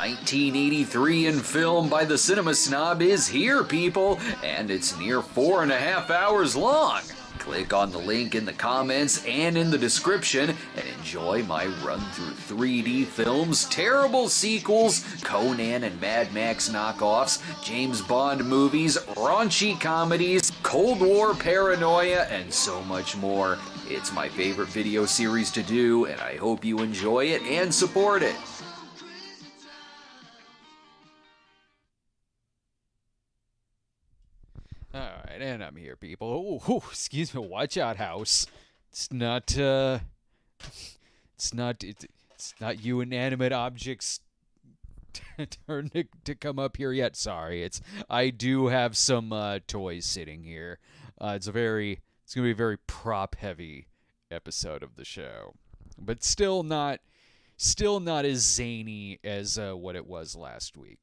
1983 in film by the Cinema Snob is here, people, and it's near 4.5 hours long. Click on the link in the comments and in the description and enjoy my run through 3D films, terrible sequels, Conan and Mad Max knockoffs, James Bond movies, raunchy comedies, Cold War paranoia, and so much more. It's my favorite video series to do, and I hope you enjoy it and support it. Alright, and I'm here, people. Oh, excuse me, watch out, house. It's not you inanimate objects turn to come up here yet. Sorry, I do have some toys sitting here. It's gonna be a very prop-heavy episode of the show. But still not as zany as what it was last week.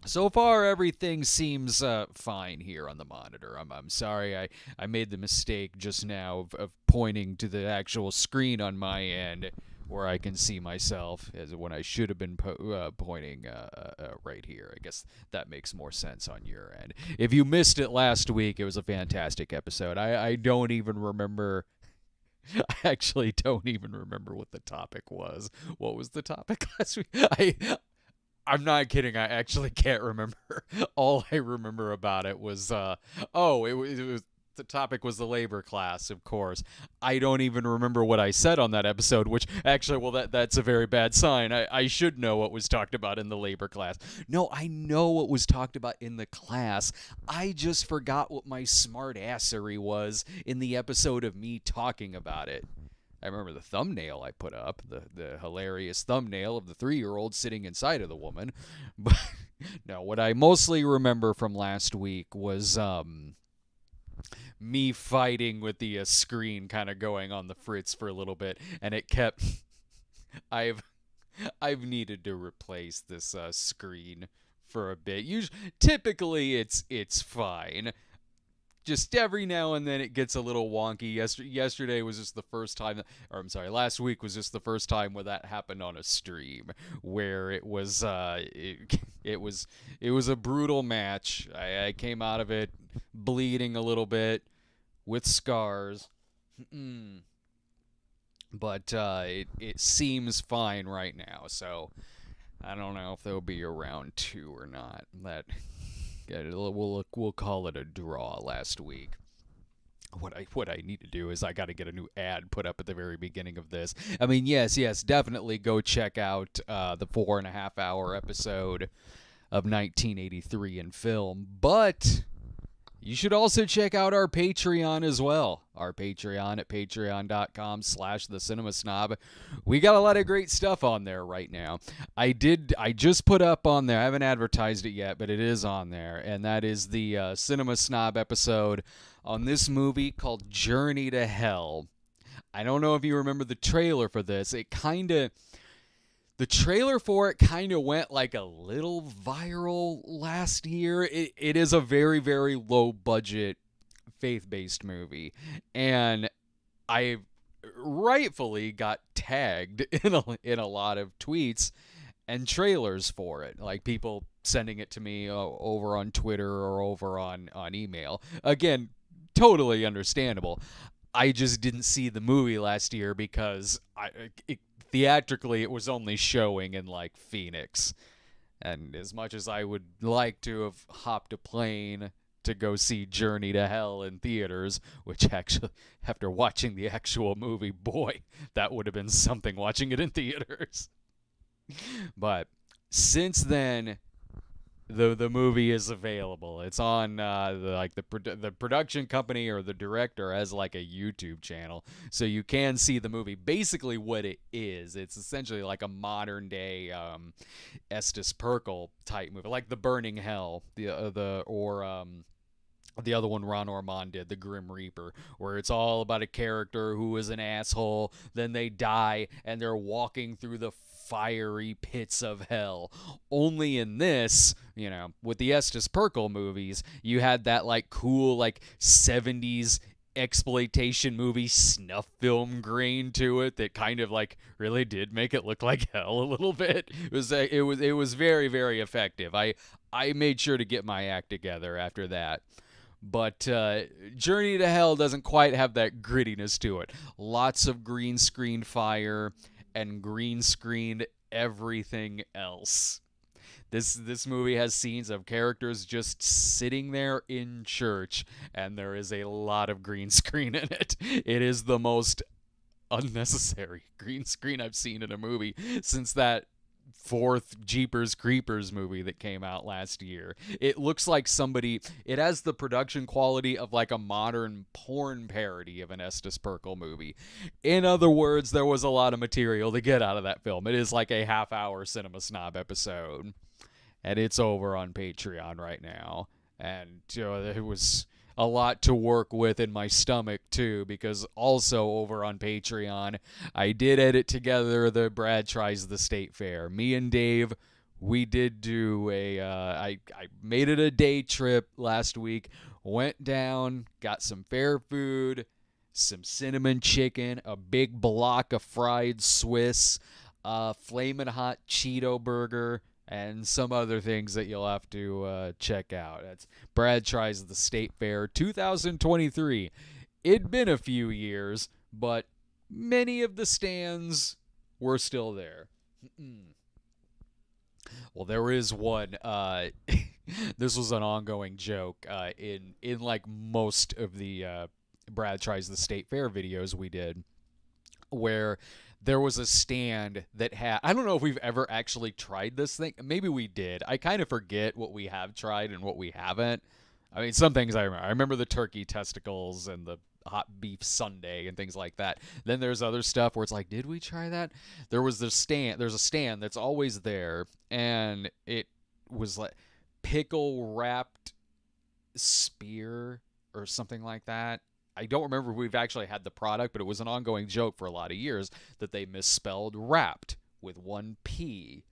So far, everything seems fine here on the monitor. I'm sorry I made the mistake just now of pointing to the actual screen on my end where I can see myself as when I should have been pointing right here. I guess that makes more sense on your end. If you missed it last week, it was a fantastic episode. I don't even remember... I actually don't even remember what the topic was. What was the topic last week? I'm not kidding. I actually can't remember. All I remember about it was, it was the topic was the labor class, of course. I don't even remember what I said on that episode, which actually, well, that's a very bad sign. I should know what was talked about in the labor class. No, I know what was talked about in the class. I just forgot what my smart assery was in the episode of me talking about it. I remember the thumbnail I put up, the hilarious thumbnail of the 3-year-old sitting inside of the woman. But no, what I mostly remember from last week was me fighting with the screen kind of going on the fritz for a little bit, and it kept... I've needed to replace this screen for a bit. Typically, it's fine. Just every now and then it gets a little wonky. Yesterday was just the first time, last week was just the first time where that happened on a stream, where it was it was a brutal match. I came out of it bleeding a little bit with scars, but it seems fine right now. So I don't know if there'll be a round 2 or not. We'll call it a draw last week. What I need to do is I got to get a new ad put up at the very beginning of this. I mean, yes, definitely go check out the 4.5 hour episode of 1983 in film, but you should also check out our Patreon as well. Our Patreon at patreon.com/thecinemasnob. We got a lot of great stuff on there right now. I just put up on there, I haven't advertised it yet, but it is on there, and that is the Cinema Snob episode on this movie called Journey to Hell. I don't know if you remember the trailer for this. The trailer for it kind of went like a little viral last year. It is a very, very low budget faith-based movie, and I rightfully got tagged in a lot of tweets and trailers for it, like people sending it to me over on Twitter or over on email. Again, totally understandable. I just didn't see the movie last year because theatrically it was only showing in like Phoenix, and as much as I would like to have hopped a plane to go see Journey to Hell in theaters, which actually, after watching the actual movie, boy, that would have been something watching it in theaters. But since then, the movie is available. It's on the production company or the director has like a YouTube channel, so you can see the movie. Basically, what it is, it's essentially like a modern day Estes Perkle type movie, like The Burning Hell, the other one Ron Ormond did, The Grim Reaper, where it's all about a character who is an asshole, then they die, and they're walking through the fiery pits of hell. Only in this, with the Estes Perkle movies, you had that like cool like 70s exploitation movie snuff film grain to it that kind of like really did make it look like hell a little bit. It was very, very effective. I made sure to get my act together after that. But Journey to Hell doesn't quite have that grittiness to it. Lots of green screen fire and green screened everything else. This movie has scenes of characters just sitting there in church, and there is a lot of green screen in it. It is the most unnecessary green screen I've seen in a movie since that fourth Jeepers Creepers movie that came out last year. It looks like it has the production quality of like a modern porn parody of an Estes Perkle movie. In other words, there was a lot of material to get out of that film. It is like a half-hour Cinema Snob episode. And it's over on Patreon right now. And there was a lot to work with in my stomach, too, because also over on Patreon, I did edit together the Brad Tries the State Fair. Me and Dave, we did do I made it a day trip last week, went down, got some fair food, some cinnamon chicken, a big block of fried Swiss, flamin' hot Cheeto burger, and some other things that you'll have to check out. That's Brad Tries the State Fair 2023. It'd been a few years, but many of the stands were still there. Well, there is one. This was an ongoing joke in like most of the Brad Tries the State Fair videos we did, where there was a stand that had, I don't know if we've ever actually tried this thing. Maybe we did. I kind of forget what we have tried and what we haven't. I mean, some things I remember. I remember the turkey testicles and the hot beef sundae and things like that. Then there's other stuff where it's like, did we try that? There's a stand that's always there, and it was like pickle wrapped spear or something like that. I don't remember if we've actually had the product, but it was an ongoing joke for a lot of years that they misspelled wrapped with one P.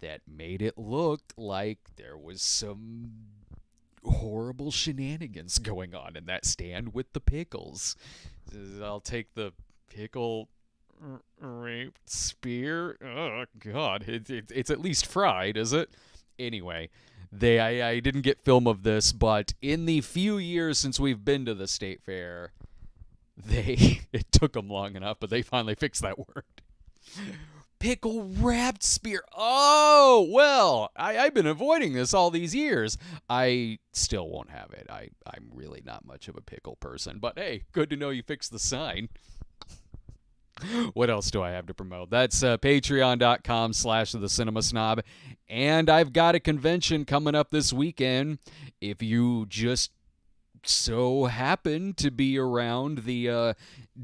That made it look like there was some horrible shenanigans going on in that stand with the pickles. I'll take the pickle wrapped spear. Oh, God. It's at least fried, is it? Anyway, I didn't get film of this, but in the few years since we've been to the state fair, it took them long enough, but they finally fixed that word. Pickle wrapped spear. Oh, well, I've been avoiding this all these years. I still won't have it. I'm really not much of a pickle person, but hey, good to know you fixed the sign. What else do I have to promote? That's patreon.com/thecinemasnob. And I've got a convention coming up this weekend. If you just so happen to be around the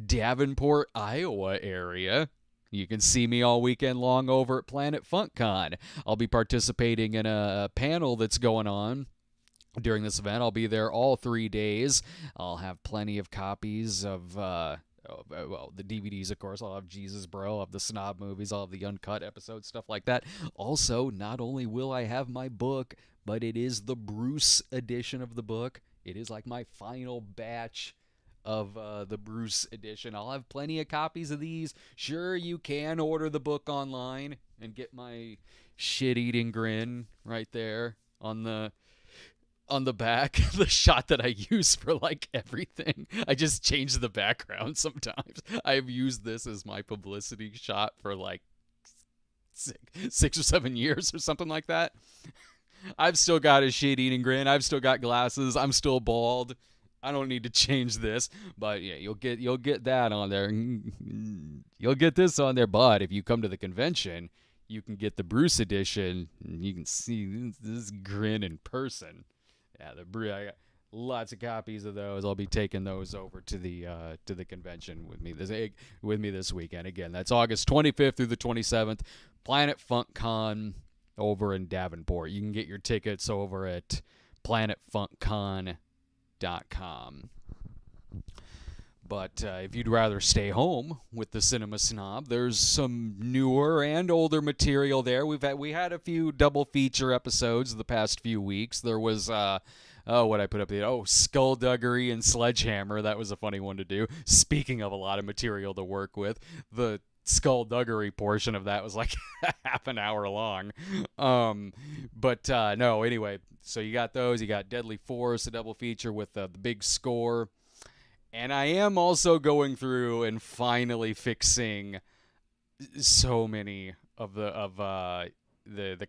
Davenport, Iowa area, you can see me all weekend long over at Planet FunkCon. I'll be participating in a panel that's going on during this event. I'll be there all 3 days. I'll have plenty of copies of the DVDs, of course. I'll have Jesus Bro, I'll have the Snob movies, I'll have the uncut episodes, stuff like that. Also, not only will I have my book, but it is the Bruce edition of the book. It is like my final batch of the Bruce edition. I'll have plenty of copies of these. Sure, you can order the book online and get my shit-eating grin right there on the back, the shot that I use for like everything. I just change the background sometimes. I've used this as my publicity shot for like 6 or 7 years or something like that. I've still got a shit-eating grin. I've still got glasses. I'm still bald. I don't need to change this, but yeah, you'll get that on there. You'll get this on there, but if you come to the convention, you can get the Bruce edition. You can see this grin in person. Yeah, I got lots of copies of those. I'll be taking those over to the convention with me this weekend. Again, that's August 25th through the 27th, Planet FunkCon over in Davenport. You can get your tickets over at planetfunkcon.com. But if you'd rather stay home with the Cinema Snob, there's some newer and older material there. We had a few double feature episodes the past few weeks. There was what I put up there. Oh, Skullduggery and Sledgehammer. That was a funny one to do. Speaking of a lot of material to work with, the Skullduggery portion of that was like half an hour long. But no, anyway. So you got those. You got Deadly Force, a double feature with the big score. And I am also going through and finally fixing so many of the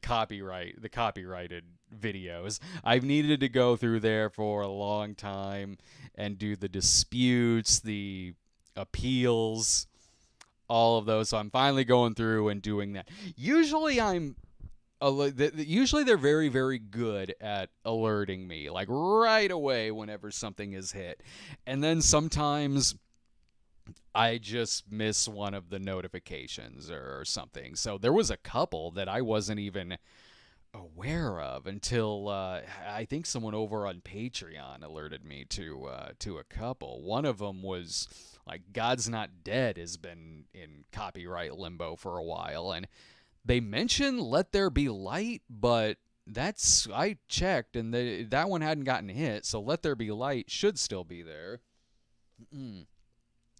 copyrighted videos. I've needed to go through there for a long time and do the disputes, the appeals, all of those. So I'm finally going through and doing that. Usually they're very, very good at alerting me, like right away whenever something is hit. And then sometimes I just miss one of the notifications or something. So there was a couple that I wasn't even aware of until I think someone over on Patreon alerted me to a couple. One of them was like God's Not Dead has been in copyright limbo for a while, and they mention Let There Be Light, but I checked and that one hadn't gotten hit, so Let There Be Light should still be there.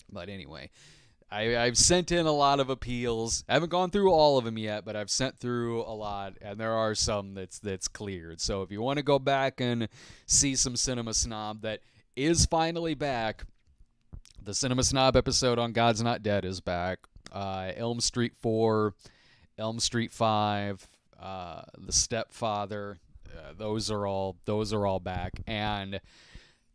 But anyway, I've sent in a lot of appeals. I haven't gone through all of them yet, but I've sent through a lot, and there are some that's cleared. So if you want to go back and see some Cinema Snob that is finally back, the Cinema Snob episode on God's Not Dead is back. Elm Street 4, Elm Street 5, The Stepfather, those are all back, and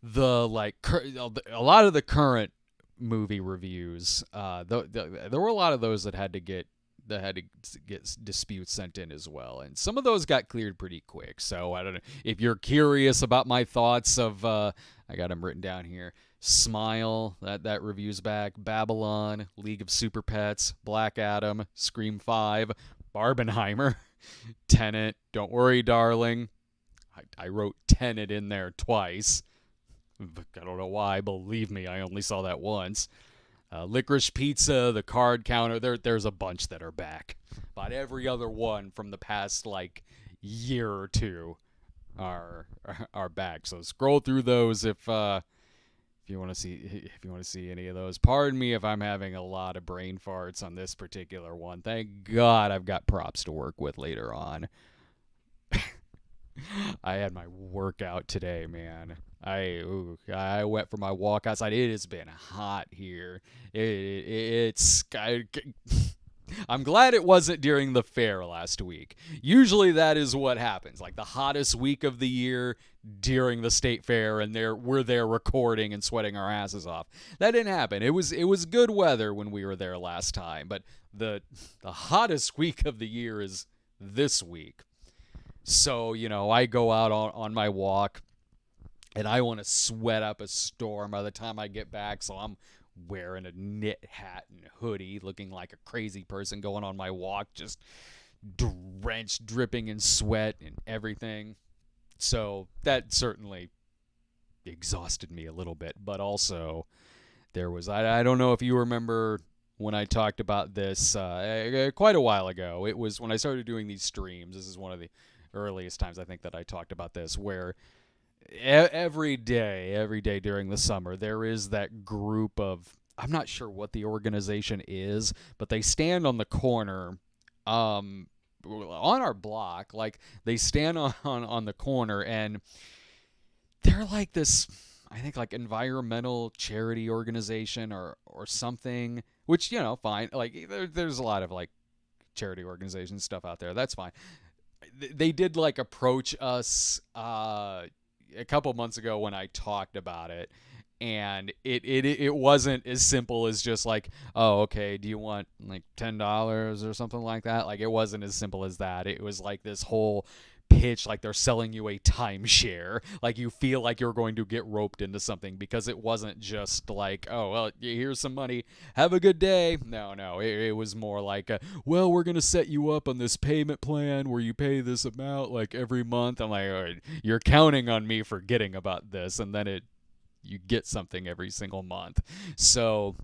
a lot of the current movie reviews, there were a lot of those that had to get disputes sent in as well, and some of those got cleared pretty quick. So I don't know if you're curious about my thoughts of I got them written down here. Smile, that review's back. Babylon, League of Super Pets, Black Adam, Scream 5, Barbenheimer, Tenet, Don't Worry Darling. I wrote Tenet in there twice. I don't know why. Believe me, I only saw that once. Licorice Pizza, The Card Counter. There's a bunch that are back. About every other one from the past like year or two are back. So scroll through those if you want to see any of those. Pardon me if I'm having a lot of brain farts on this particular one. Thank God I've got props to work with later on. I had my workout today, man. I went for my walk outside. It has been hot here. I'm glad it wasn't during the fair last week. Usually that is what happens. Like the hottest week of the year during the state fair, and we're there recording and sweating our asses off. That didn't happen. It was good weather when we were there last time, but the hottest week of the year is this week. So, I go out on my walk, and I want to sweat up a storm by the time I get back, so I'm wearing a knit hat and hoodie, looking like a crazy person going on my walk, just drenched, dripping in sweat and everything. So that certainly exhausted me a little bit, but also there was, I don't know if you remember when I talked about this quite a while ago. It was when I started doing these streams. This is one of the earliest times I think that I talked about this, where every day during the summer there is that group of, I'm not sure what the organization is, but they stand on the corner on our block. Like they stand on the corner, and they're like this, I think, like environmental charity organization or something, which, fine. Like there's a lot of like charity organization stuff out there. That's fine. They did like approach us a couple months ago when I talked about it, and it wasn't as simple as just like, oh, okay, do you want like $10 or something like that? Like it wasn't as simple as that. It was like this whole pitch, like they're selling you a timeshare, like you feel like you're going to get roped into something, because it wasn't just like, oh, well, here's some money, have a good day. No, it was more like, well, we're gonna set you up on this payment plan where you pay this amount like every month. I'm like, all right, you're counting on me forgetting about this, and then it you get something every single month. So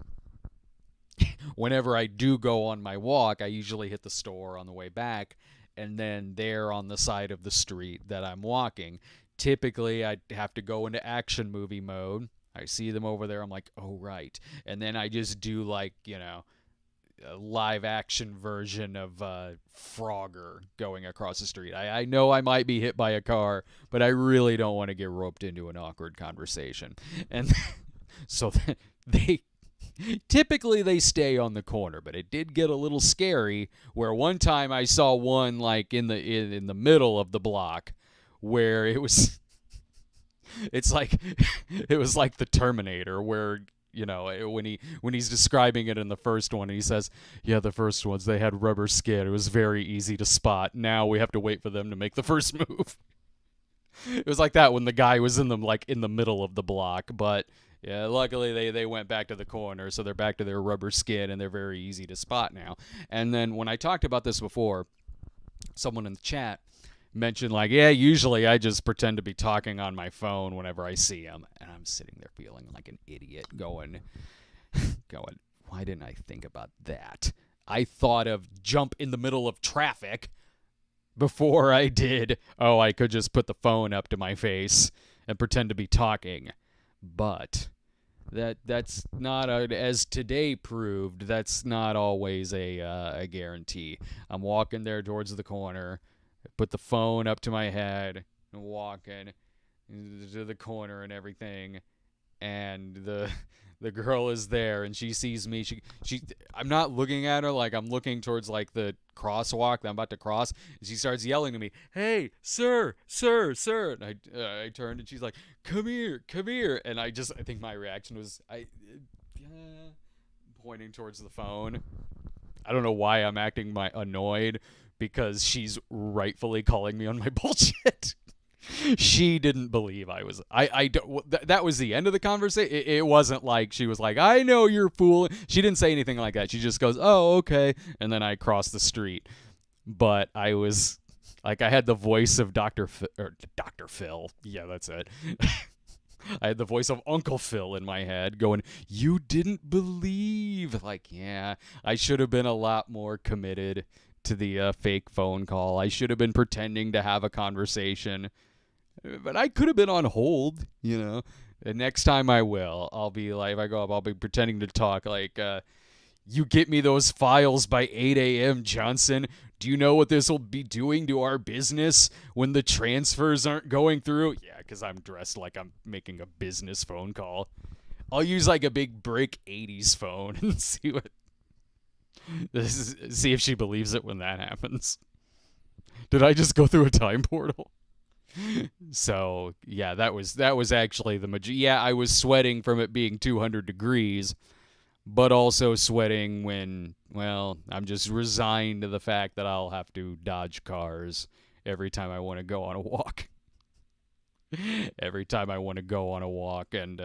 whenever I do go on my walk, I usually hit the store on the way back, and then there on the side of the street that I'm walking. Typically, I have to go into action movie mode. I see them over there. I'm like, oh, right. And then I just do, like, a live action version of Frogger going across the street. I know I might be hit by a car, but I really don't want to get roped into an awkward conversation. And so they typically they stay on the corner, but it did get a little scary where one time I saw one like in the middle of the block where it's like it was like the Terminator where when he's describing it in the first one, he says, yeah, the first ones, they had rubber skin. It was very easy to spot. Now we have to wait for them to make the first move. It was like that when the guy was in the middle of the block, but yeah, luckily they went back to the corner, so they're back to their rubber skin, and they're very easy to spot now. And then when I talked about this before, someone in the chat mentioned, like, yeah, usually I just pretend to be talking on my phone whenever I see him, and I'm sitting there feeling like an idiot going, why didn't I think about that? I thought of jump in the middle of traffic before I did, oh, I could just put the phone up to my face and pretend to be talking. But that's not, as today proved, that's not always a guarantee. I'm walking there towards the corner, put the phone up to my head, and walking to the corner and everything, and the girl is there, and she sees me. She I'm not looking at her, like I'm looking towards like the crosswalk that I'm about to cross, and she starts yelling to me, "Hey, sir, sir, sir!" And I turned, and she's like, come here," and I think my reaction was pointing towards the phone. I don't know why I'm acting annoyed, because she's rightfully calling me on my bullshit. She didn't believe I was. That was the end of the conversation. It wasn't like she was like, "I know you're fooling." She didn't say anything like that. She just goes, "Oh, okay," and then I crossed the street. But I was like, I had the voice of Dr. Phil. Yeah, that's it. I had the voice of Uncle Phil in my head going, "You didn't believe." Like, yeah, I should have been a lot more committed to the fake phone call. I should have been pretending to have a conversation. But I could have been on hold, And next time I will. I'll be like, if I go up, I'll be pretending to talk like, "You get me those files by 8 a.m., Johnson. Do you know what this will be doing to our business when the transfers aren't going through?" Yeah, because I'm dressed like I'm making a business phone call. I'll use like a big brick 80s phone and see if she believes it when that happens. Did I just go through a time portal? So, yeah, that was actually yeah, I was sweating from it being 200 degrees, but also sweating when, well, I'm just resigned to the fact that I'll have to dodge cars every time I want to go on a walk. Every time I want to go on a walk and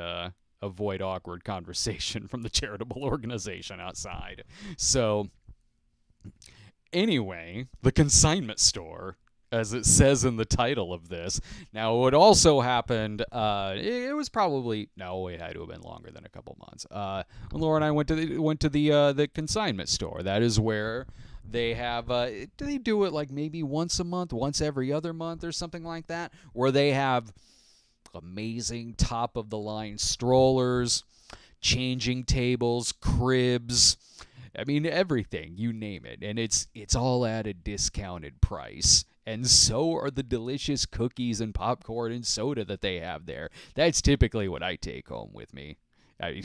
avoid awkward conversation from the charitable organization outside. So, anyway, the consignment store, as it says in the title of this. Now, what also happened, it was probably, no, it had to have been longer than a couple months. Laura and I went to the consignment store. That is where they have, do they do it like maybe once a month, once every other month or something like that, where they have amazing top-of-the-line strollers, changing tables, cribs, I mean, everything, you name it. And it's all at a discounted price. And so are the delicious cookies and popcorn and soda that they have there. That's typically what I take home with me. I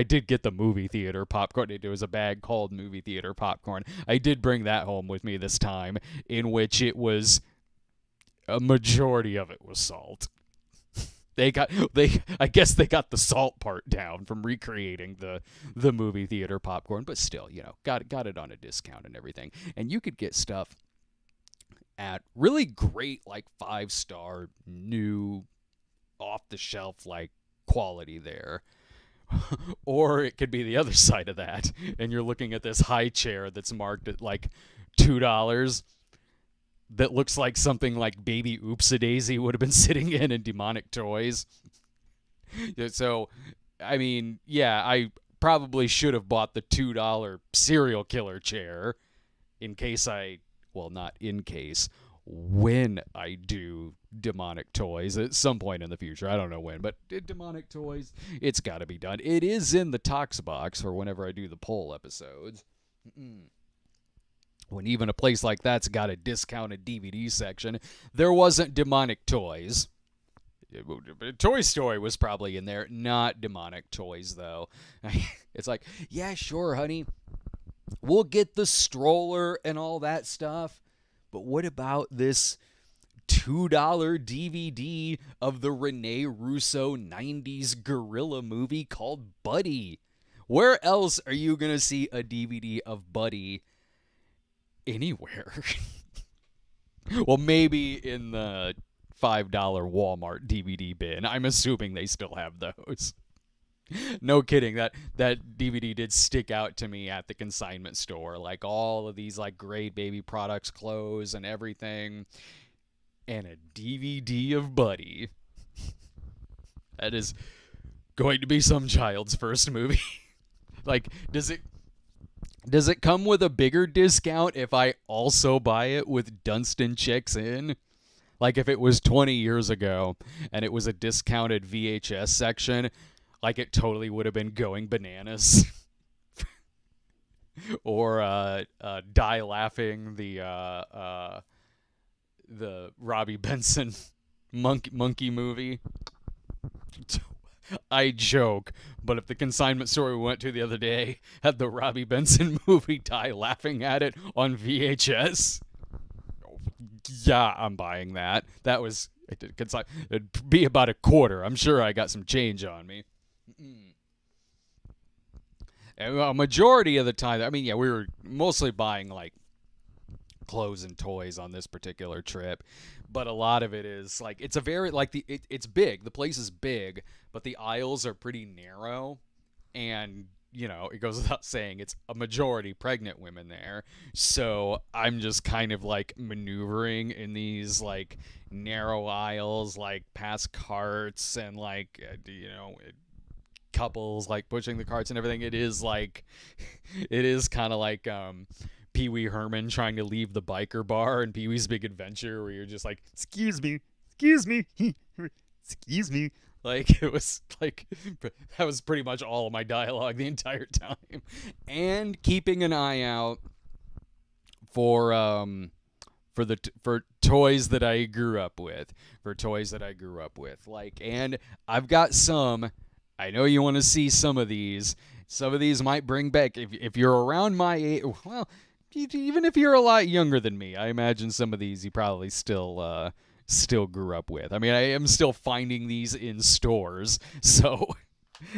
did get the movie theater popcorn. It was a bag called movie theater popcorn. I did bring that home with me this time, in which it was a majority of it was salt. I guess they got the salt part down from recreating the movie theater popcorn, but still, got it on a discount and everything. And you could get stuff at really great, like 5-star, new, off-the-shelf, like, quality there. Or it could be the other side of that, and you're looking at this high chair that's marked at, like, $2 that looks like something like Baby Oops-a-Daisy would have been sitting in Demonic Toys. So, I mean, yeah, I probably should have bought the $2 serial killer chair in case well, not in case, when I do demonic toys at some point in the future. I don't know when, but demonic toys, it's got to be done. It is in the Tox box for whenever I do the poll episodes. When even a place like that's got a discounted DVD section, there wasn't demonic toys. Toy Story was probably in there, not demonic toys, though. It's like, yeah, sure, honey. We'll get the stroller and all that stuff. But what about this $2 DVD of the Rene Russo 90s gorilla movie called Buddy? Where else are you going to see a DVD of Buddy anywhere? Well, maybe in the $5 Walmart DVD bin. I'm assuming they still have those. No kidding. That DVD did stick out to me at the consignment store. Like all of these like great baby products, clothes and everything. And a DVD of Buddy. That is going to be some child's first movie. Like, does it come with a bigger discount if I also buy it with Dunstan checks in? Like if it was 20 years ago and it was a discounted VHS section, like it totally would have been going bananas. Or Die Laughing, the Robbie Benson monkey movie. I joke, but if the consignment store we went to the other day had the Robbie Benson movie Die Laughing at it on VHS, yeah, I'm buying that. It'd be about a quarter. I'm sure I got some change on me. And a majority of the time, I mean, yeah, we were mostly buying like clothes and toys on this particular trip, but a lot of it is like it's a very like it's big. The place is big, but the aisles are pretty narrow, and you know, it goes without saying it's a majority pregnant women there. So I'm just kind of like maneuvering in these like narrow aisles, like past carts and like couples like pushing the carts and everything. It is like it is kind of like Pee Wee Herman trying to leave the biker bar in Pee Wee's Big Adventure, where you're just like, excuse me, excuse me, excuse me. Like, it was like, that was pretty much all of my dialogue the entire time. And keeping an eye out for toys that I grew up with. Like, and I've got some, I know you want to see some of these. Some of these might bring back, if you're around my age, well, even if you're a lot younger than me, I imagine some of these you probably still grew up with. I mean, I am still finding these in stores, so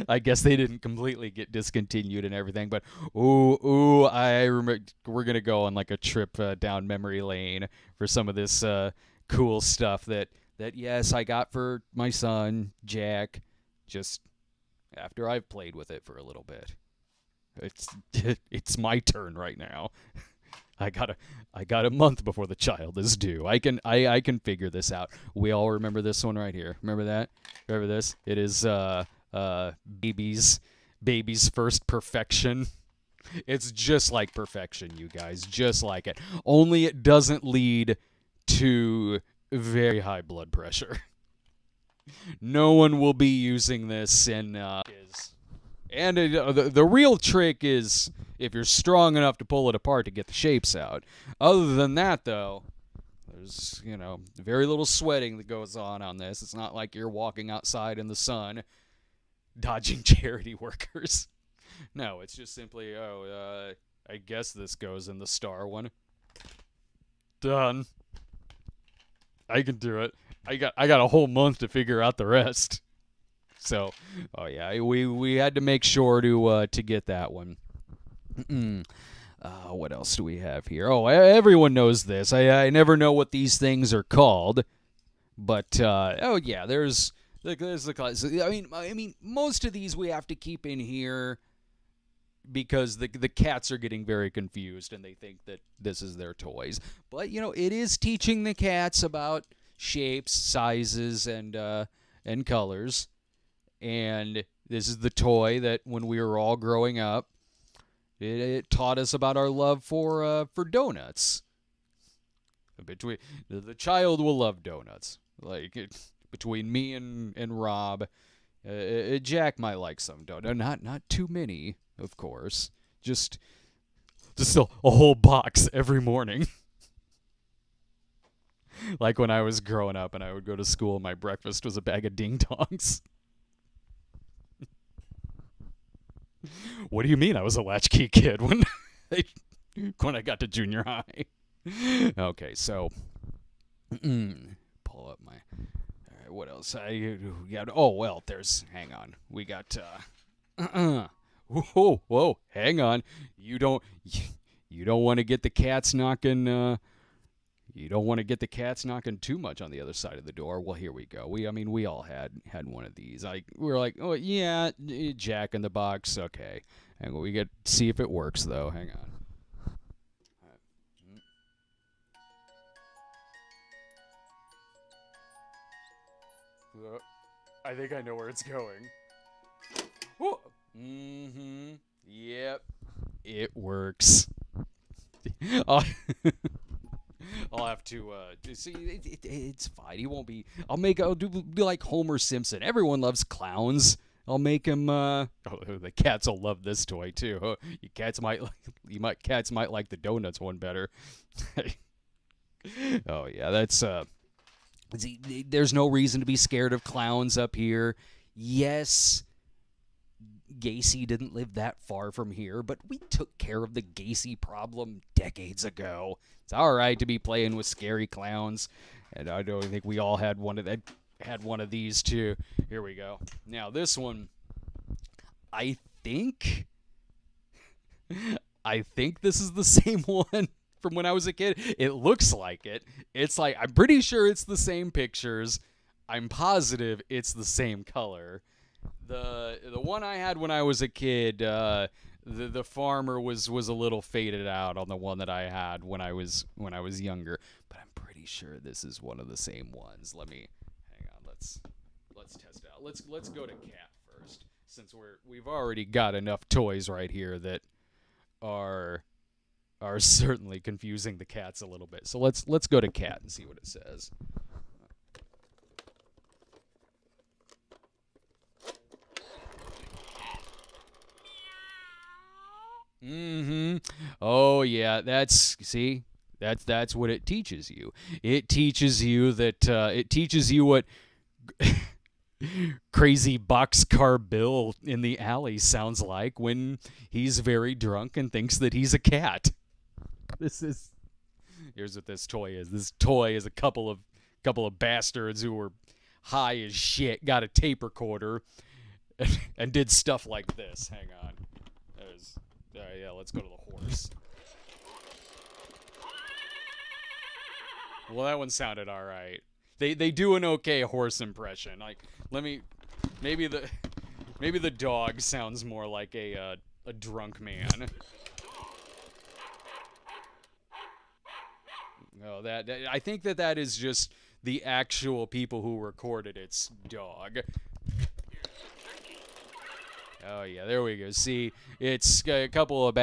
I guess they didn't completely get discontinued and everything. But I remember we're gonna go on like a trip down memory lane for some of this cool stuff that yes, I got for my son Jack, just after I've played with it for a little bit. It's my turn right now. I got a month before the child is due. I can figure this out. We all remember this one right here. Remember that? Remember this? It is baby's first perfection. It's just like perfection, you guys. Just like it. Only it doesn't lead to very high blood pressure. No one will be using this in and the real trick is if you're strong enough to pull it apart to get the shapes out. Other than that, though, there's, very little sweating that goes on this. It's not like you're walking outside in the sun dodging charity workers. No, it's just simply, I guess this goes in the star one. Done. I can do it. I got a whole month to figure out the rest. So, oh yeah, we had to make sure to get that one. What else do we have here? Oh, everyone knows this. I never know what these things are called, but oh yeah, there's the. I mean, most of these we have to keep in here because the cats are getting very confused and they think that this is their toys. But it is teaching the cats about shapes, sizes, and colors. And this is the toy that when we were all growing up, it taught us about our love for donuts. Between the child will love donuts. Like between me and Rob, Jack might like some donut. Not too many, of course. Just a whole box every morning. Like when I was growing up and I would go to school and my breakfast was a bag of ding dongs. What do you mean I was a latchkey kid when I got to junior high? Okay, so pull up my. All right, what else? I got. Oh well, hang on. We got. Whoa, hang on. You don't want to get the cats knocking. You don't want to get the cats knocking too much on the other side of the door. Well, here we go. We all had one of these. We were like, oh yeah, Jack in the Box. Okay, and we get see if it works though. Hang on. I think I know where it's going. Whoa. Yep. It works. I'll have to see. It's fine. He won't be. I'll be like Homer Simpson. Everyone loves clowns. I'll make him. The cats will love this toy too. Cats might like the donuts one better. Oh yeah, that's See, there's no reason to be scared of clowns up here. Yes, Gacy didn't live that far from here, but we took care of the Gacy problem decades ago. It's all right to be playing with scary clowns, and I don't think we all had one of these too. Here we go. Now this one, I think this is the same one from when I was a kid. It looks like it. It's like, I'm pretty sure it's the same pictures. I'm positive it's the same color. The one I had when I was a kid, the farmer was a little faded out on the one that I had when I was younger, but I'm pretty sure this is one of the same ones. Let me hang on. Let's test it out. Let's go to cat first, since we've already got enough toys right here that are certainly confusing the cats a little bit. So let's go to cat and see what it says. Oh yeah, that's what it teaches you. It teaches you what crazy boxcar Bill in the alley sounds like when he's very drunk and thinks that he's a cat. Here's what this toy is. This toy is a couple of bastards who were high as shit, got a tape recorder, and did stuff like this. Hang on. Yeah, let's go to the horse. Well, that one sounded all right. They do an okay horse impression. Like, maybe the dog sounds more like a drunk man. No, I think that is just the actual people who recorded its dog. Oh yeah, there we go. See, it's a couple of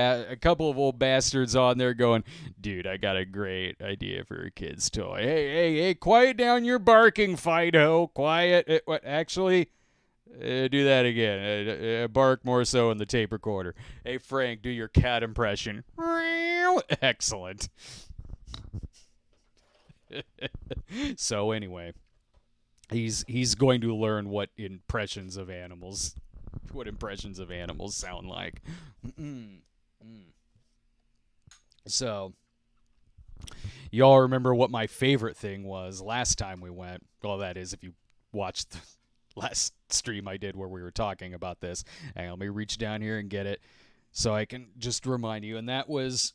old bastards on there going, "Dude, I got a great idea for a kid's toy. Hey, quiet down your barking, Fido. Quiet. Actually, do that again. Bark more so in the tape recorder. Hey, Frank, do your cat impression. Excellent." So anyway, he's going to learn what impressions of animals sound like. So, y'all remember what my favorite thing was last time we went? Well, that is, if you watched the last stream I did where we were talking about this. And let me reach down here and get it so I can just remind you. And that was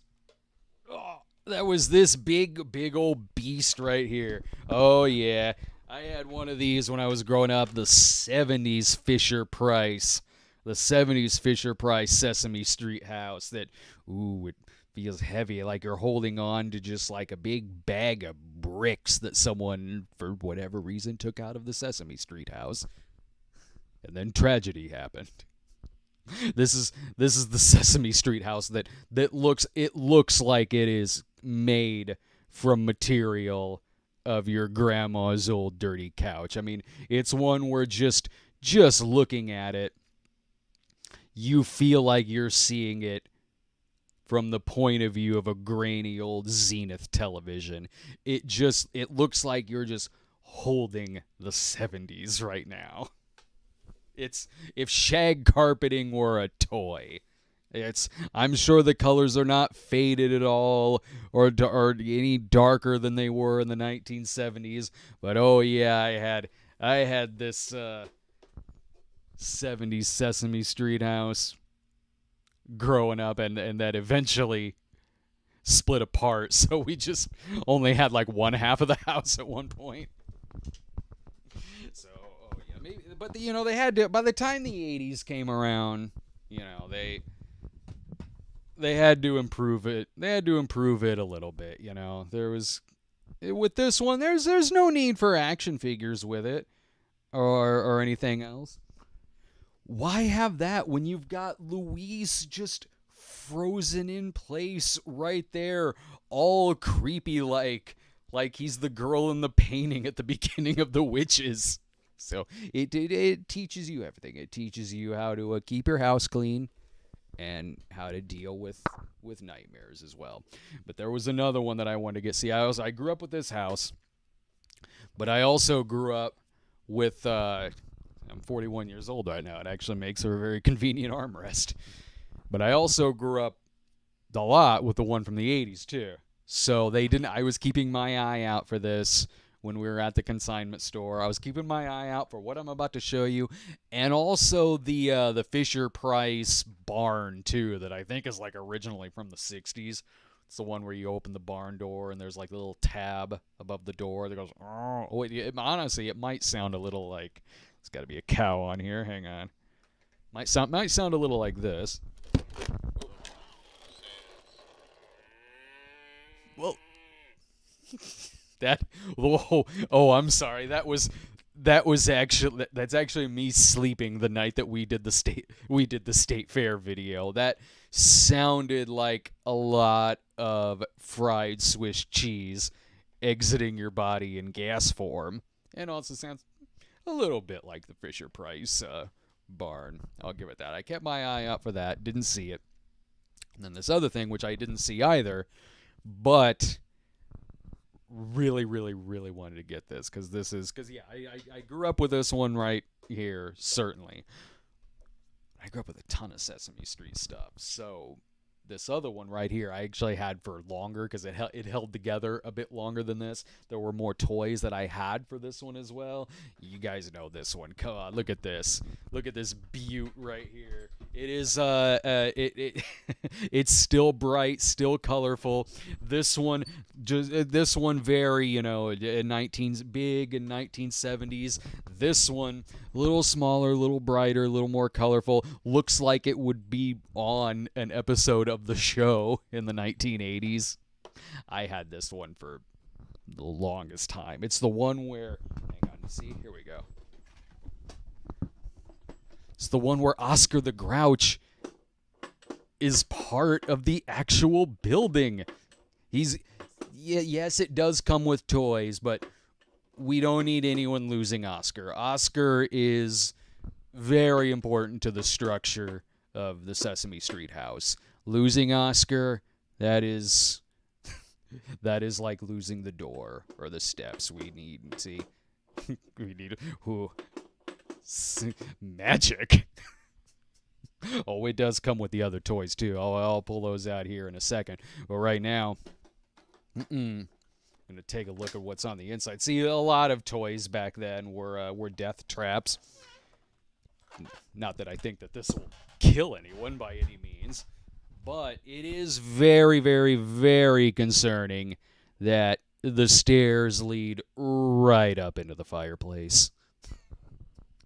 this big old beast right here. Oh, yeah. I had one of these when I was growing up, the 70s Fisher-Price. The 70s Fisher-Price Sesame Street house that, it feels heavy, like you're holding on to just like a big bag of bricks that someone, for whatever reason, took out of the Sesame Street house. And then tragedy happened. This is the Sesame Street house that looks like it is made from material of your grandma's old dirty couch. I mean, it's one where just looking at it, you feel like you're seeing it from the point of view of a grainy old Zenith television. It looks like you're just holding the 70s right now. It's if shag carpeting were a toy. I'm sure the colors are not faded at all or any darker than they were in the 1970s, but oh yeah, I had this 70s Sesame Street house growing up, and that eventually split apart, so we just only had like one half of the house at one point. So, oh yeah, maybe, but they had to, by the time the 80s came around, they had to improve it. They had to improve it a little bit, There was with this one, there's no need for action figures with it or anything else. Why have that when you've got Louise just frozen in place right there, all creepy like he's the girl in the painting at the beginning of The Witches? So it teaches you everything. It teaches you how to keep your house clean and how to deal with nightmares as well. But there was another one that I wanted to get. See, I grew up with this house, but I also grew up with I'm 41 years old right now. It actually makes a very convenient armrest. But I also grew up a lot with the one from the 80s too. So I was keeping my eye out for this when we were at the consignment store. I was keeping my eye out for what I'm about to show you, and also the Fisher-Price barn too, that I think is like originally from the 60s. It's the one where you open the barn door and there's like a little tab above the door that goes, oh wait, honestly, it might sound a little like, it's got to be a cow on here. Hang on. Might sound a little like this. Well, I'm sorry. That's actually me sleeping the night that we did the state fair video. That sounded like a lot of fried Swiss cheese exiting your body in gas form, and also sounds a little bit like the Fisher-Price barn. I'll give it that. I kept my eye out for that. Didn't see it. And then this other thing, which I didn't see either, but really, really, really wanted to get this because I grew up with this one right here, certainly. I grew up with a ton of Sesame Street stuff, so this other one right here I actually had for longer because it held together a bit longer than this. There were more toys that I had for this one as well. You guys know this one. Come on, look at this. Look at this beaut right here. It is it's still bright, still colorful. This one very, big in 1970s. This one a little smaller, a little brighter, a little more colorful. Looks like it would be on an episode of the show in the 1980s. I had this one for the longest time. It's the one where, hang on, see, here we go. It's the one where Oscar the Grouch is part of the actual building. Yes, it does come with toys, but we don't need anyone losing Oscar. Oscar is very important to the structure of the Sesame Street house. Losing Oscar, that is like losing the door or the steps. We need magic. Oh, it does come with the other toys too. I'll pull those out here in a second. But right now, I'm gonna take a look at what's on the inside. See, a lot of toys back then were death traps. Not that I think that this will kill anyone by any means, but it is very, very, very concerning that the stairs lead right up into the fireplace.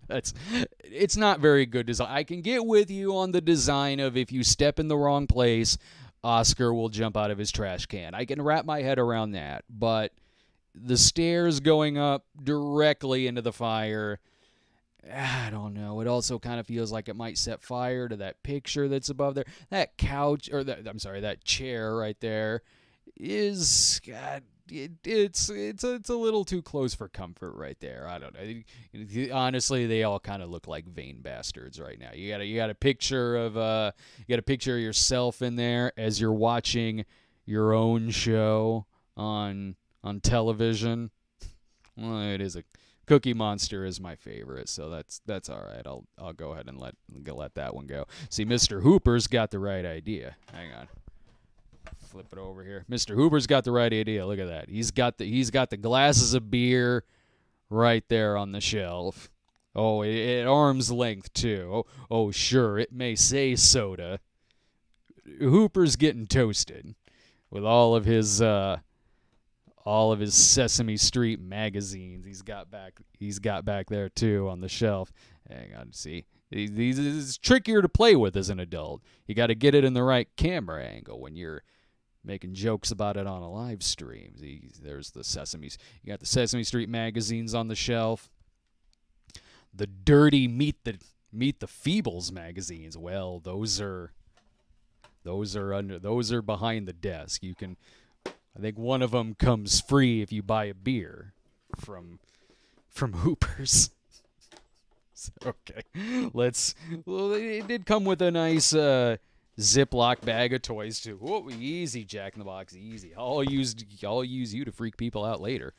It's not very good design. I can get with you on the design of if you step in the wrong place, Oscar will jump out of his trash can. I can wrap my head around that, but the stairs going up directly into the fire, I don't know. It also kind of feels like it might set fire to that picture that's above there. That couch, or that chair right there is, God, it's a little too close for comfort right there. I don't know. Honestly, they all kind of look like vain bastards right now. You got a picture of yourself in there as you're watching your own show on television. Well, it is a Cookie Monster is my favorite, so that's all right. I'll go ahead and let that one go. See, Mr. Hooper's got the right idea. Hang on, flip it over here. Mr. Hooper's got the right idea. Look at that. He's got the glasses of beer right there on the shelf. Oh, at arm's length too. Oh, sure, it may say soda. Hooper's getting toasted with all of his Sesame Street magazines he's got back there too on the shelf. Hang on, see. These is trickier to play with as an adult. You got to get it in the right camera angle when you're making jokes about it on a live stream. There's the you got the Sesame Street magazines on the shelf. The dirty Meet the Feebles magazines. Well, those are behind the desk. You can, I think one of them comes free if you buy a beer from Hooper's. Okay, well, it did come with a nice Ziploc bag of toys too. Whoa, easy, Jack in the Box, easy. I'll use you to freak people out later.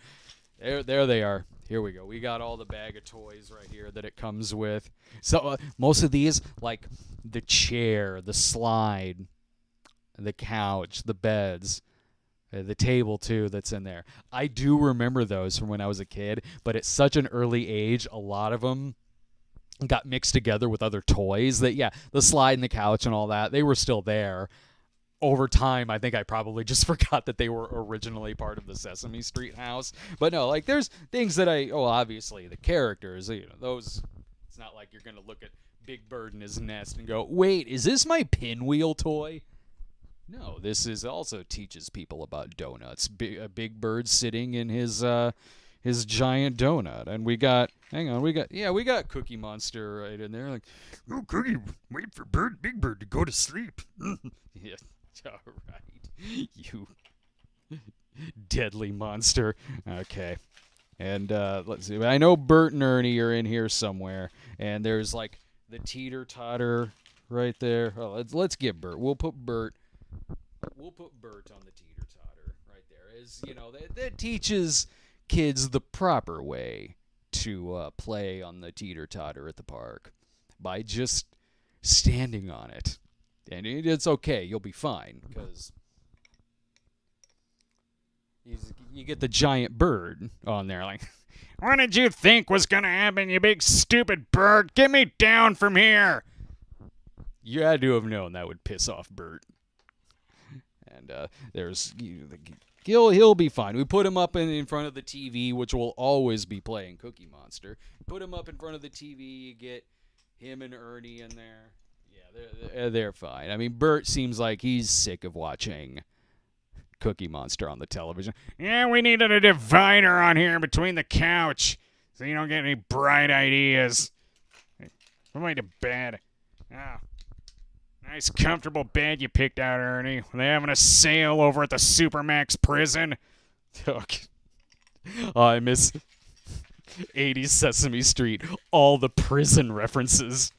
There they are. Here we go. We got all the bag of toys right here that it comes with. So most of these, like the chair, the slide, the couch, the beds, the table too that's in there. I do remember those from when I was a kid, but at such an early age, a lot of them got mixed together with other toys that, yeah, the slide and the couch and all that, they were still there. Over time, I think I probably just forgot that they were originally part of the Sesame Street house. But no, like there's things that obviously the characters, those, it's not like you're going to look at Big Bird in his nest and go, wait, is this my pinwheel toy? No, this is also teaches people about donuts. A Big Bird sitting in his giant donut, and we got Cookie Monster right in there, like, oh, Cookie, wait for Big Bird to go to sleep. Yeah, all right, you deadly monster. Okay, and let's see. I know Bert and Ernie are in here somewhere, and there's like the teeter-totter right there. Oh, let's get Bert. We'll put Bert on the teeter-totter right there. As that teaches kids the proper way to play on the teeter-totter at the park by just standing on it. And it's okay. You'll be fine because you get the giant bird on there. Like, what did you think was going to happen, you big stupid bird? Get me down from here. You had to have known that would piss off Bert. And there's... He'll be fine. We put him up in front of the TV, which will always be playing Cookie Monster. Put him up in front of the TV, you get him and Ernie in there. Yeah, they're fine. I mean, Bert seems like he's sick of watching Cookie Monster on the television. Yeah, we needed a divider on here between the couch so you don't get any bright ideas. Put me to bed. Oh. Nice comfortable bed you picked out, Ernie. Are they having a sale over at the Supermax prison? Oh, I miss 80s Sesame Street. All the prison references.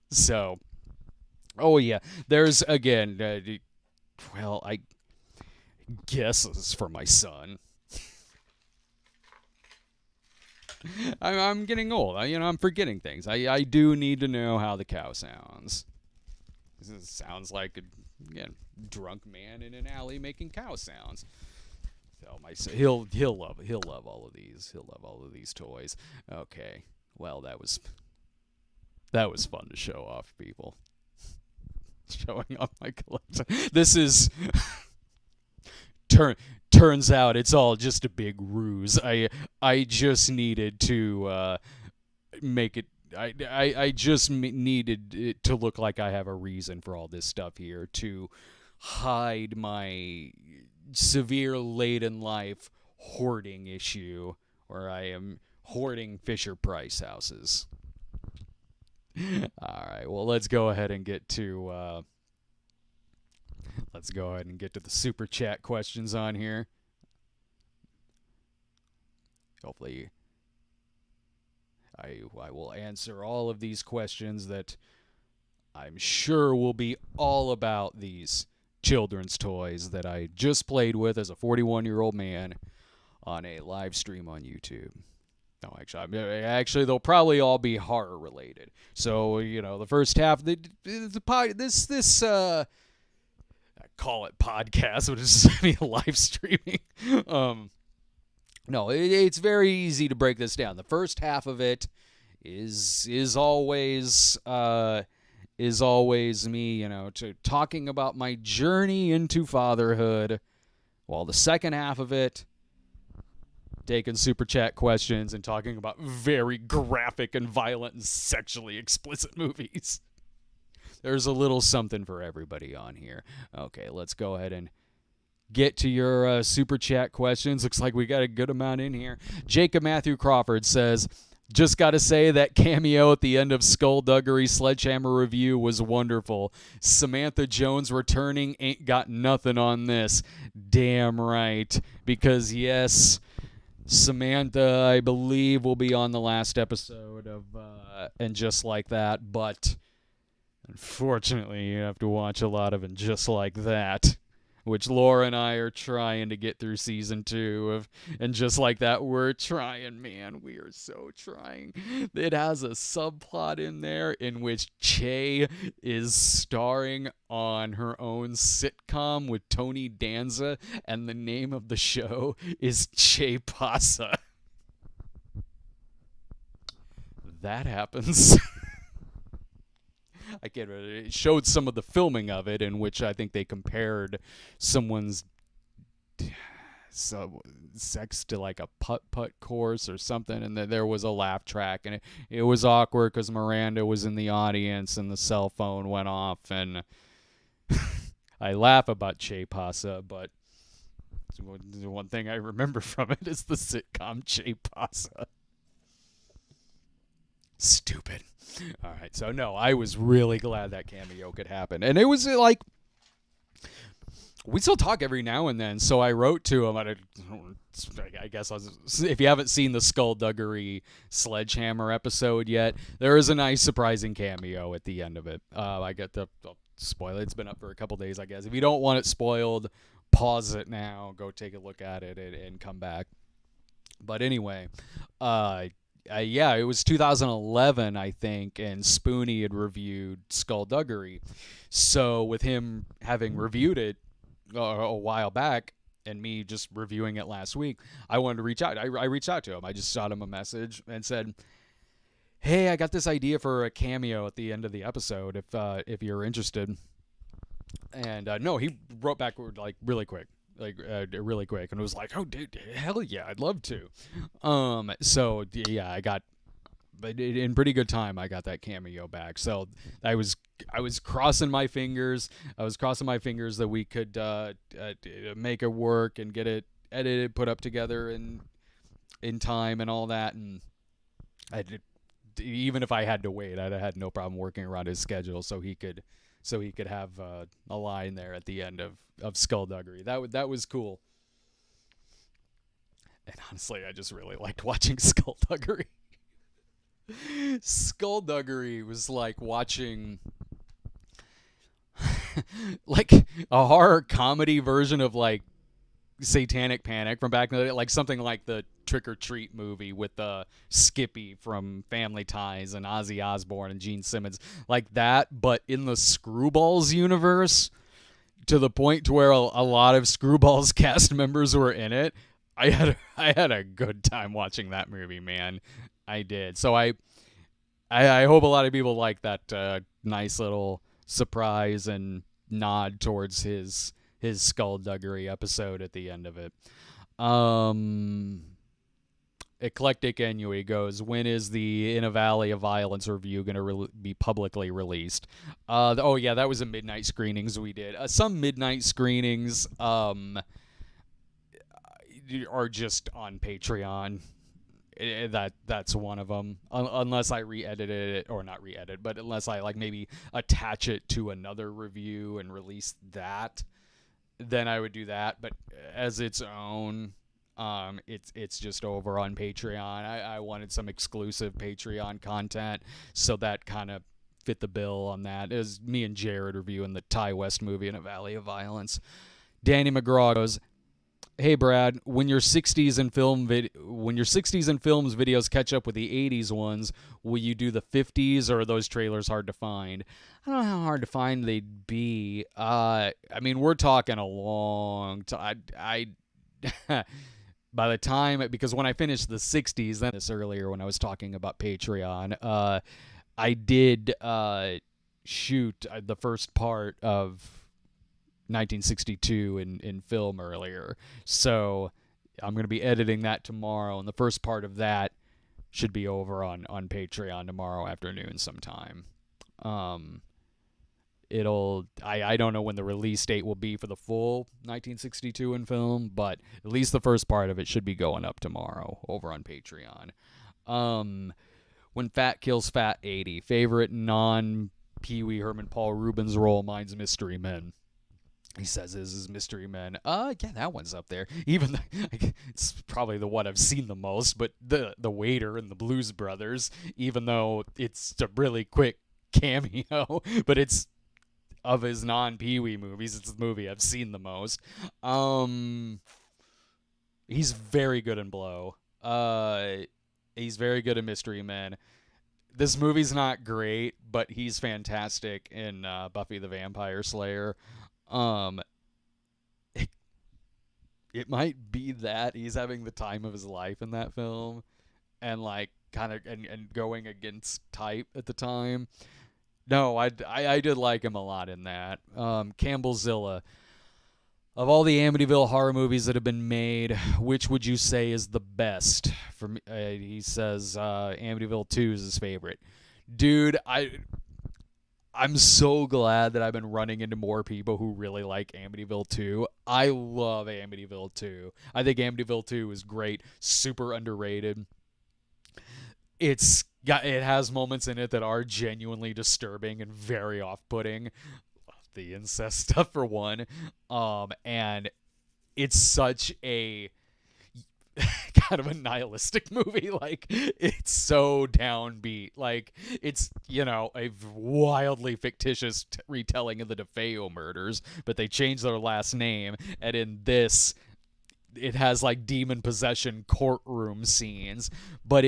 So, oh yeah, there's, again, I guess this is for my son. I'm getting old. I'm forgetting things. I do need to know how the cow sounds. This sounds like a drunk man in an alley making cow sounds. So he'll love all of these. He'll love all of these toys. Okay. Well, that was fun to show off, people. Showing off my collection. This is turns out it's all just a big ruse. I just needed to make it. I just needed it to look like I have a reason for all this stuff here, to hide my severe late-in-life hoarding issue, where I am hoarding Fisher-Price houses. All right. Well, let's go ahead and get to the super chat questions on here. Hopefully, I will answer all of these questions that I'm sure will be all about these children's toys that I just played with as a 41-year-old man on a live stream on YouTube. No, actually, they'll probably all be horror related. So, the first half, the this I call it podcast, but it's just me live streaming. No, it's very easy to break this down. The first half of it is always me, talking about my journey into fatherhood, while the second half of it, taking super chat questions and talking about very graphic and violent and sexually explicit movies. There's a little something for everybody on here. Okay, let's go ahead and get to your super chat questions. Looks like we got a good amount in here. Jacob Matthew Crawford says, just got to say that cameo at the end of Skullduggery Sledgehammer Review was wonderful. Samantha Jones returning ain't got nothing on this. Damn right. Because, yes, Samantha, I believe, will be on the last episode of And Just Like That, but unfortunately, you have to watch a lot of And Just Like That, which Laura and I are trying to get through season 2 of And Just Like That. We're trying, man. We are so trying. It has a subplot in there in which Che is starring on her own sitcom with Tony Danza, and the name of the show is Che Pasa. That happens. I can't remember. It showed some of the filming of it, in which I think they compared someone's sex to like a putt-putt course or something, and there was a laugh track, and it was awkward because Miranda was in the audience and the cell phone went off, and I laugh about Che Pasa, but the one thing I remember from it is the sitcom Che Pasa. Stupid. All right, so no, I was really glad that cameo could happen, and it was like we still talk every now and then. So I wrote to him. I guess if you haven't seen the Skullduggery Sledgehammer episode yet, there is a nice surprising cameo at the end of it. I get the spoil it. It's been up for a couple days, I guess. If you don't want it spoiled, pause it now, go take a look at it, and come back. But anyway, yeah, it was 2011, I think, and Spoonie had reviewed Skullduggery. So with him having reviewed it a while back and me just reviewing it last week, I wanted to reach out. I reached out to him. I just shot him a message and said, hey, I got this idea for a cameo at the end of the episode if you're interested. And no, he wrote back like really quick. Really quick, and it was like, oh, dude, hell yeah, I'd love to. So yeah, but in pretty good time, I got that cameo back. So I was crossing my fingers. That we could make it work and get it edited, put up together in time and all that. And even if I had to wait, I'd have had no problem working around his schedule so he could have a line there at the end of Skullduggery. That was cool. And honestly, I just really liked watching Skullduggery. Skullduggery was like watching like a horror comedy version of like Satanic Panic from back in the day, like something like the Trick or Treat movie with Skippy from Family Ties and Ozzy Osbourne and Gene Simmons, like that, but in the Screwballs universe, to the point to where a lot of Screwballs cast members were in it. I had a good time watching that movie, man. I did. So I hope a lot of people like that nice little surprise and nod towards his Skullduggery episode at the end of it. Eclectic Ennui goes, when is the In a Valley of Violence review going to be publicly released? Oh, yeah, that was a midnight screenings we did. Some midnight screenings are just on Patreon. That's one of them. Unless I re-edited it, or not re-edit, but unless I like maybe attach it to another review and release that, then I would do that. But as its own, it's just over on Patreon. I wanted some exclusive Patreon content, so that kind of fit the bill on that. It was me and Jared reviewing the Ty West movie In a Valley of Violence. Danny McGraw goes, "Hey Brad, when your 60s and films videos catch up with the 80s ones, will you do the 50s, or are those trailers hard to find?" I don't know how hard to find they'd be. I mean, we're talking a long time. I by the time, because when I finished the 60s, then this earlier when I was talking about Patreon, I did shoot the first part of 1962 in film earlier, so I'm going to be editing that tomorrow, and the first part of that should be over on Patreon tomorrow afternoon sometime. I don't know when the release date will be for the full 1962 in film, but at least the first part of it should be going up tomorrow over on Patreon. When Fat Kills Fat 80, favorite non Pee Wee Herman Paul Rubens role, mine's Mystery Men. He says this is Mystery Men. Yeah, that one's up there. Even it's probably the one I've seen the most, but the waiter and the Blues Brothers, even though it's a really quick cameo, but it's of his non-Pee-wee movies, it's the movie I've seen the most. He's very good in Blow. He's very good in Mystery Men. This movie's not great, but he's fantastic in Buffy the Vampire Slayer. It might be that he's having the time of his life in that film, and like kind of and going against type at the time. No, I did like him a lot in that. Campbellzilla. Of all the Amityville horror movies that have been made, which would you say is the best? For me, he says Amityville 2 is his favorite. Dude, I'm so glad that I've been running into more people who really like Amityville 2. I love Amityville 2. I think Amityville 2 is great, super underrated. It has moments in it that are genuinely disturbing and very off-putting. The incest stuff for one, and it's such a kind of a nihilistic movie. Like, it's so downbeat. Like, it's, a wildly fictitious retelling of the DeFeo murders, but they changed their last name, and in this, it has like demon possession courtroom scenes, but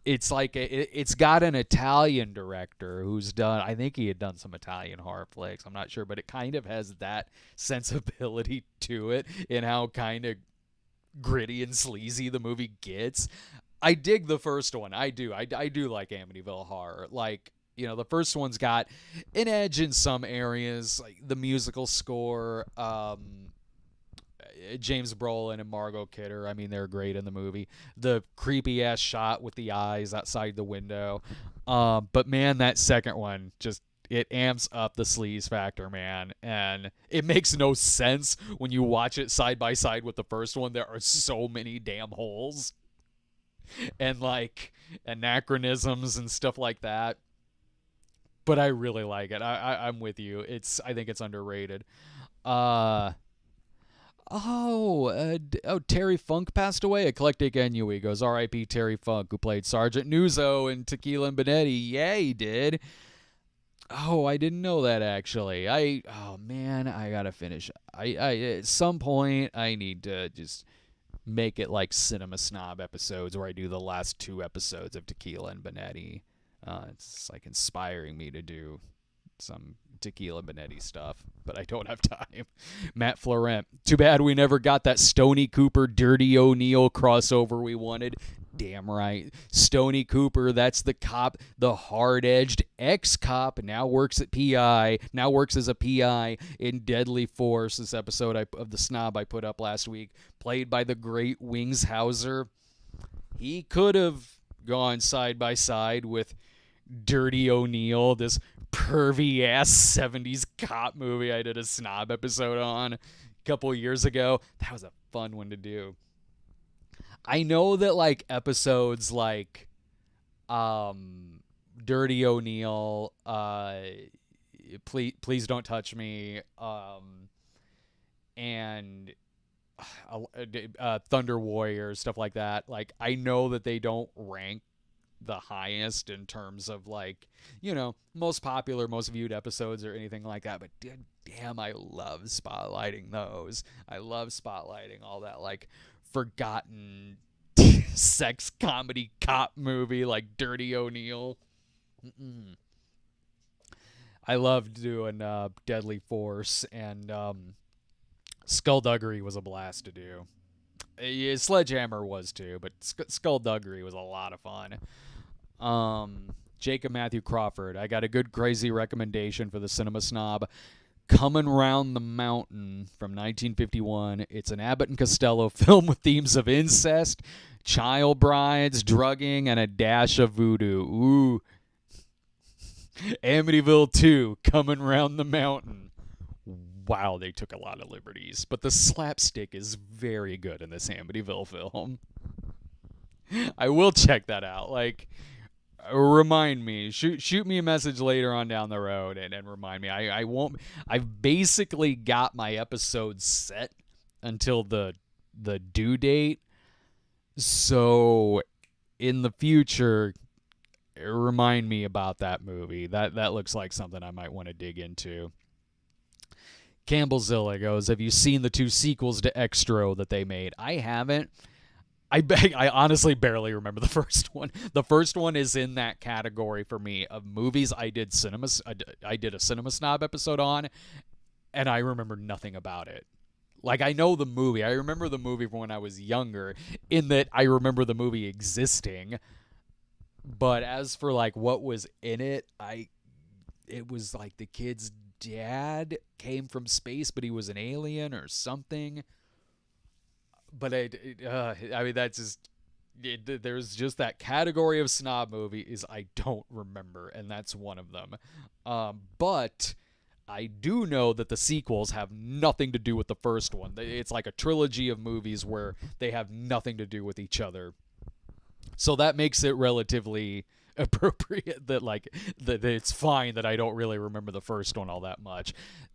it's like it's got an Italian director who's done, I think he had done some Italian horror flicks, I'm not sure, but it kind of has that sensibility to it in how kind of gritty and sleazy the movie gets. I dig the first one. I do like Amityville Horror. Like, the first one's got an edge in some areas, like the musical score, James Brolin and Margot Kidder, I mean, they're great in the movie. The creepy ass shot with the eyes outside the window. But man, that second one it amps up the sleaze factor, man. And it makes no sense when you watch it side by side with the first one. There are so many damn holes and like anachronisms and stuff like that. But I really like it. I'm with you. I think it's underrated. Terry Funk passed away. Eclectic Ennui goes, R.I.P. Terry Funk, who played Sergeant Nuzzo in Tequila and Bonetti. Yeah, he did. Oh, I didn't know that, actually. I gotta finish. I at some point, I need to just make it like Cinema Snob episodes where I do the last 2 episodes of Tequila and Bonetti. It's like inspiring me to do some Tequila Bonetti stuff, but I don't have time. Matt Florent, too bad we never got that Stoney Cooper Dirty O'Neill crossover we wanted. Damn right. Stoney Cooper, that's the cop, the hard-edged ex-cop, now works as a PI in Deadly Force, this episode of The Snob I put up last week, played by the great Wings Hauser. He could have gone side by side with Dirty O'Neill, this pervy ass 70s cop movie I did a Snob episode on a couple years ago. That was a fun one to do. I know that like episodes like Dirty O'Neill, please don't touch me, and Thunder Warrior, stuff like that. Like I know that they don't rank the highest in terms of like, most popular, most viewed episodes or anything like that, but damn, I love spotlighting those. I love spotlighting all that like forgotten sex comedy cop movie like Dirty O'Neill. Mm-mm. I loved doing Deadly Force, and Skullduggery was a blast to do. Yeah, Sledgehammer was too, but Skullduggery was a lot of fun. Jacob Matthew Crawford, I got a good crazy recommendation for the Cinema Snob. Coming Round the Mountain from 1951. It's an Abbott and Costello film with themes of incest, child brides, drugging, and a dash of voodoo. Ooh. Amityville 2, Coming Round the Mountain. Wow, they took a lot of liberties, but the slapstick is very good in this Amityville film. I will check that out. Like, remind me. Shoot me a message later on down the road and remind me. I won't. I've basically got my episodes set until the due date. So in the future, remind me about that movie. That looks like something I might want to dig into. Campbellzilla goes, have you seen the 2 sequels to Extro that they made? I haven't. I honestly barely remember the first one. The first one is in that category for me of movies I did a Cinema Snob episode on, and I remember nothing about it. Like, I know the movie. I remember the movie from when I was younger, in that I remember the movie existing. But as for, like, what was in it, it was like the kid's dad came from space, but he was an alien or something. But I mean, that's just there's just that category of snob movies I don't remember, and that's one of them. But I do know that the sequels have nothing to do with the first one. It's like a trilogy of movies where they have nothing to do with each other. So that makes it relatively appropriate that it's fine that I don't really remember the first one all that much.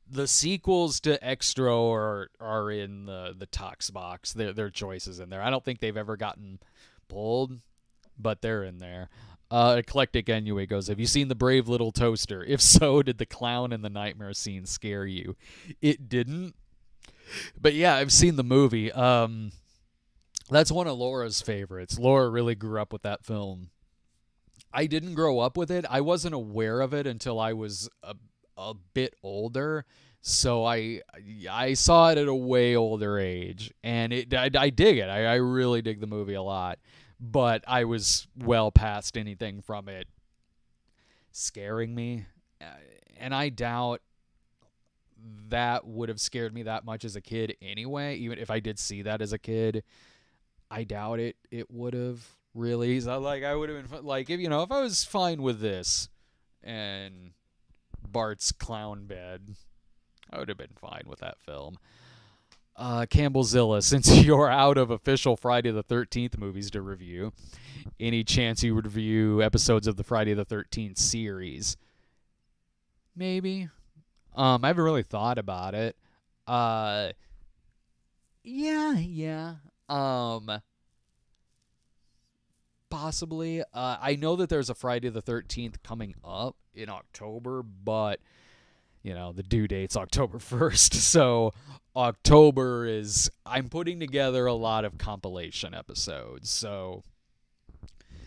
The sequels to Extro are in the Tox box. Their choices in there. I don't think they've ever gotten pulled, but they're in there. Eclectic Ennui goes, have you seen The Brave Little Toaster? If so, did the clown in the nightmare scene scare you? It didn't. But yeah, I've seen the movie. That's one of Laura's favorites. Laura really grew up with that film. I didn't grow up with it. I wasn't aware of it until I was a bit older. So I saw it at a way older age, and I dig it. I really dig the movie a lot. But I was well past anything from it scaring me. And I doubt that would have scared me that much as a kid anyway. Even if I did see that as a kid, I doubt it would have really. So like, I would have been like, if I was fine with this and Bart's clown bed, I would have been fine with that film. Campbellzilla, since you're out of official Friday the 13th movies to review, any chance you would review episodes of the Friday the 13th series? Maybe. I haven't really thought about it. Yeah. Possibly. I know that there's a Friday the 13th coming up in October, but the due date's October 1st. So October is, I'm putting together a lot of compilation episodes. So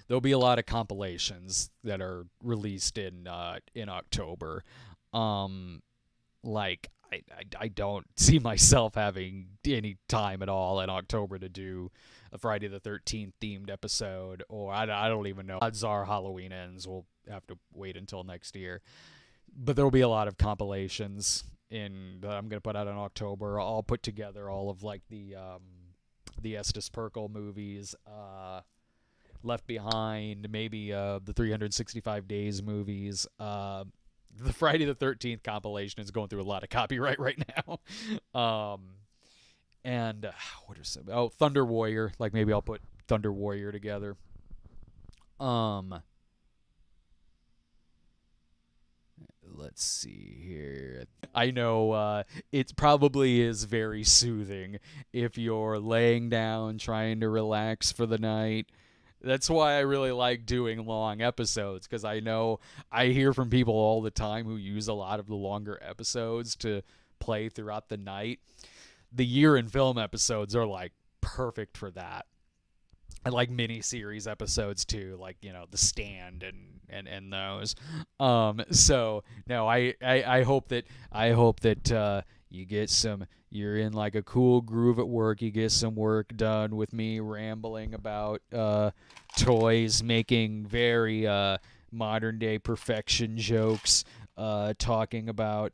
there'll be a lot of compilations that are released in October. Like I don't see myself having any time at all in October to do a Friday the 13th themed episode, or I don't even know. Odds are Halloween ends. We'll have to wait until next year. But there will be a lot of compilations that I'm going to put out in October. I'll put together all of like the Estes Perkle movies, Left Behind, maybe the 365 Days movies. The Friday the 13th compilation is going through a lot of copyright right now. And what are some? Oh, Thunder Warrior. Like maybe I'll put Thunder Warrior together. Let's see here. I know it probably is very soothing if you're laying down trying to relax for the night. That's why I really like doing long episodes, because I know I hear from people all the time who use a lot of the longer episodes to play throughout the night. The year in film episodes are like perfect for that. I like mini series episodes too, like The Stand and those. So no, I hope that you get some. You're in like a cool groove at work. You get some work done with me rambling about toys, making very modern day perfection jokes, talking about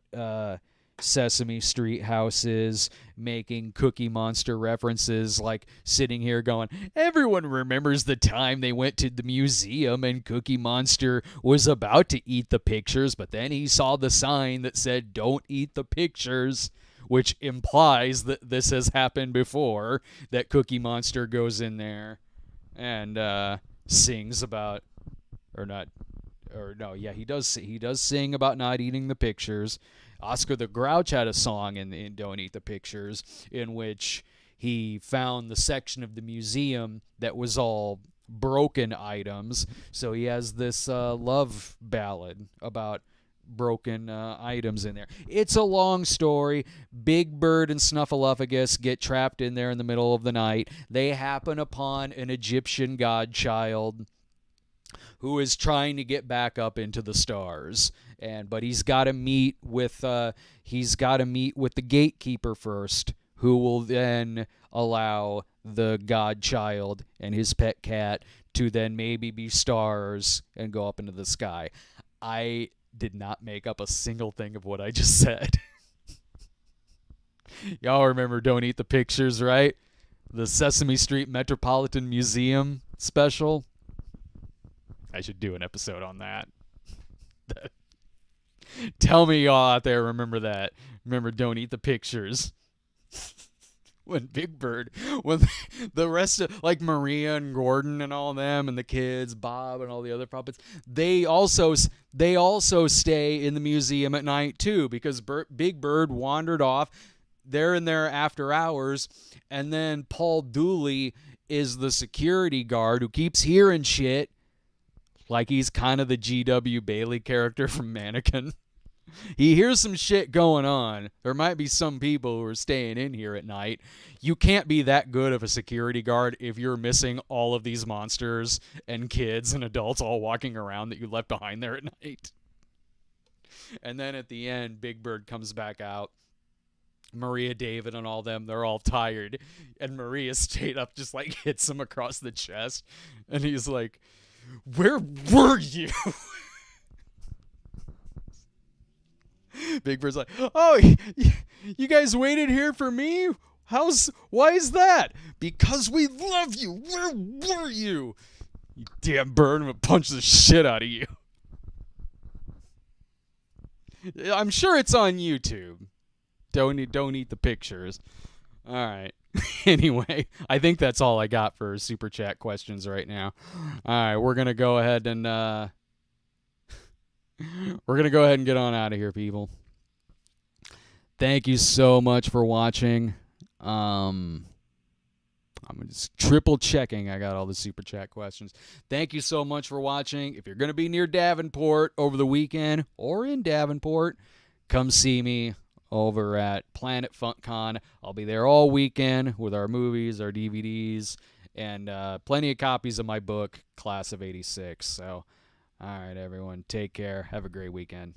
Sesame Street houses, making Cookie Monster references, like sitting here going, everyone remembers the time they went to the museum and Cookie Monster was about to eat the pictures, but then he saw the sign that said, don't eat the pictures, which implies that this has happened before, that Cookie Monster goes in there and sings about, he does sing about not eating the pictures. Oscar the Grouch had a song in Don't Eat the Pictures in which he found the section of the museum that was all broken items. So he has this love ballad about broken items in there. It's a long story. Big Bird and Snuffleupagus get trapped in there in the middle of the night. They happen upon an Egyptian godchild who is trying to get back up into the stars, but he's got to meet with the gatekeeper first, who will then allow the godchild and his pet cat to then maybe be stars and go up into the sky. I did not make up a single thing of what I just said. Y'all remember Don't Eat the Pictures, right? The Sesame Street Metropolitan Museum special. I should do an episode on that. Tell me y'all out there remember that. Remember Don't Eat the Pictures. When the rest of, like Maria and Gordon and all of them and the kids, Bob and all the other puppets, they also stay in the museum at night too, because Big Bird wandered off. They're in there after hours, and then Paul Dooley is the security guard who keeps hearing shit. Like he's kind of the G.W. Bailey character from Mannequin. He hears some shit going on. There might be some people who are staying in here at night. You can't be that good of a security guard if you're missing all of these monsters and kids and adults all walking around that you left behind there at night. And then at the end, Big Bird comes back out. Maria, David, and all them, they're all tired. And Maria straight up just like hits him across the chest. And he's like, where were you? Big Bird's like, oh, you guys waited here for me? Why is that? Because we love you. Where were you? You damn bird, I'm gonna punch the shit out of you. I'm sure it's on YouTube. Don't eat the pictures. All right. Anyway, I think that's all I got for super chat questions right now. All right, we're gonna go ahead and get on out of here, people. Thank you so much for watching. I'm just triple checking I got all the super chat questions. Thank you so much for watching. If you're gonna be near Davenport over the weekend or in Davenport, come see me over at Planet FunkCon. I'll be there all weekend with our movies, our DVDs, and plenty of copies of my book, Class of '86. So, all right, everyone, take care. Have a great weekend.